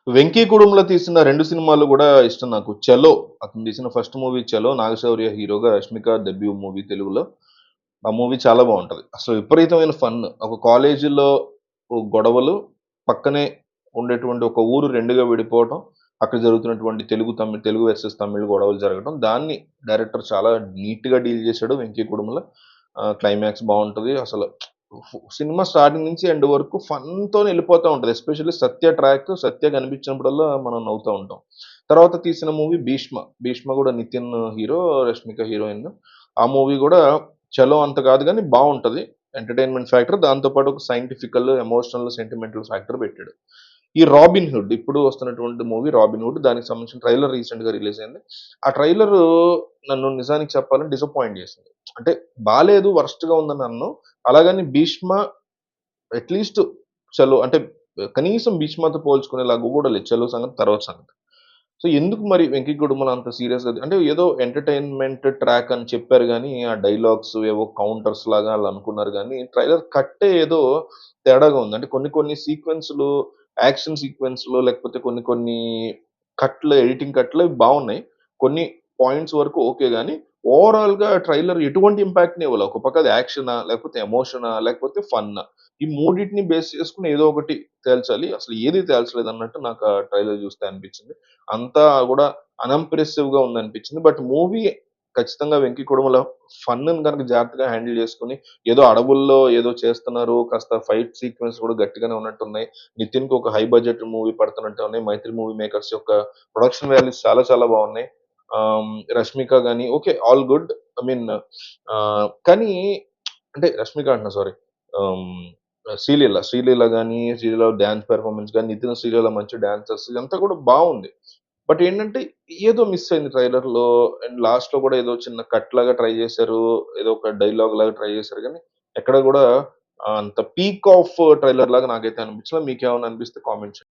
'వెంకీ కుడుంలో' తీసిన 2 సినిమాలు గూడా ఇష్టం నాకు. 'చలో' అతను తీసిన ఫస్ట్ మూవీ 'చలో' నాగశౌర్య హీరోగా, రష్మిక డెబ్యూ మూవీ తెలుగులో. ఆ మూవీ చాలా బావుంటది. అసలు విపరీతమైన ఫన్. ఒక కాలేజీలో గొడవలు, పక్కనే ఉండేటువంటి ఒక ఊరు 2గా విడిపోవటం, అక్కడ జరుగుతున్నటువంటి తెలుగు వర్సెస్ తమిళ్ గొడవలు జరగడం. దాన్ని డైరెక్టర్ చాలా నీట్‌గా డీల్ చేశాడు 'వెంకీ కుడుముల'. క్లైమాక్స్ బావుంటది. అసలు సినిమా స్టార్టింగ్ నుంచి ఎండ్ వరకు ఫన్‌తోనే ఎళ్ళిపోతా ఉంటది. ఎస్పెషల్లీ 'సత్య' కనిపించినప్పుడల్లా మనం నవ్వుతా ఉంటాం. తర్వాత తీసిన మూవీ 'భీష్మ'. 'భీష్మ' గూడా నితిన్ హీరో, రష్మిక హీరోయిన్. ఆ మూవీ గూడా 'చలో' అంత కాదు గానీ బావుంటది. Entertainment factor. దాంతో పాటు ఒక సైంటిఫికల్, ఎమోషనల్, సెంటిమెంటల్ ఫ్యాక్టర్ పెట్టాడు. ఈ 'రాబిన్ హుడ్' ఇప్పుడు వస్తున్నటువంటి మూవీ 'రాబిన్ హుడ్' దానికి సంబంధించిన ట్రైలర్ రీసెంట్‌గా రిలీజ్ అయింది. ఆ ట్రైలరు నన్ను నిజానికి చెప్పాలంటే డిసప్పాయింట్ చేసింది. అంటే బాలేదు, వరస్ట్‌గా ఉందని అనను. అలాగని 'భీష్మ' అట్‌లీస్ట్ 'చలో' అంటే కనీసం 'భీష్మ'తో పోల్చుకునేలాగా గూడా లేదు. 'చలో' సంగతి తర్వాత సంగతి. సో, ఎందుకు మరి 'వెంకి కుటుంబం' అంత సీరియస్‌గా అంటే ఏదో ఎంటర్‌టైన్‌మెంట్ ట్రాక్ అని చెప్పారు గానీ, ఆ డైలాగ్స్ ఏవో కౌంటర్స్ లాగా ఆళ్ళనుకున్నారు గానీ, ట్రైలర్ కట్టే ఏదో తేడాగా ఉంది. అంటే కొన్ని కొన్ని సీక్వెన్స్‌లు, యాక్షన్ సీక్వెన్స్‌లో లేకపోతే కొన్ని కొన్ని ఎడిటింగ్ కట్‌లు అవి బావున్నాయి. కొన్ని పాయింట్స్ వరకు ఓకే గానీ, ఓవరాల్‌గా ట్రైలర్ ఎటువంటి ఇంపాక్ట్‌ని ఇవ్వల. ఒక పక్క అది యాక్షనా? లేకపోతే ఎమోషనా? లేకపోతే ఫన్నా? ఈ మూడిటిని బేస్ చేసుకొని ఏదో ఒకటి తేల్చాలి. అసలు ఏది తేల్చలేదన్నట్టు నాకు ఆ ట్రైలర్ చూస్తే అనిపించింది. అంతా గూడా అన్‌ఇంప్రెసివ్‌గా ఉందనిపించింది. బట్ మూవీ ఖచ్చితంగా 'వెంకి కుడుముల' ఫన్‌ని గనుక జాగ్రత్తగా హ్యాండిల్ చేసుకొని, ఏదో అడవుల్లో ఏదో చేస్తున్నారు. కాస్త ఫైట్ సీక్వెన్స్ కూడా గట్టిగానే ఉన్నట్టున్నాయి. నితిన్‌కి ఒక హై బడ్జెట్ మూవీ పడుతున్నట్టే ఉన్నాయి. 'మైత్రి మూవీ మేకర్స్' యొక్క ప్రొడక్షన్ వాల్యూస్ చాలా చాలా బావున్నాయి. 'రష్మిక' గాని okay. All good. I mean కానీ అంటే 'రష్మిక' అంటున్నా సారీ. ఆహ్, 'శ్రీలీల' గాని, 'శ్రీలీల' డాన్స్ పెర్ఫార్మన్స్ గాని, నితిన్, 'శ్రీలీల' మంచి డాన్సర్స్ ఇదంతా కూడా బావుంది. బట్ ఏంటంటే ఏదో మిస్ అయింది ట్రైలర్‌లో. అండ్ లాస్ట్‌లో కూడా ఏదో చిన్న కట్ లాగా ట్రై చేశారు. ఏదో ఒక డైలాగ్ లాగా ట్రై చేశారు గానీ, ఎక్కడ కూడా అంత పీక్ ఆఫ్ ట్రైలర్ లాగా నాకైతే అనిపించలా. మీకేమన్నా అనిపిస్తే కామెంట్ చేయండి.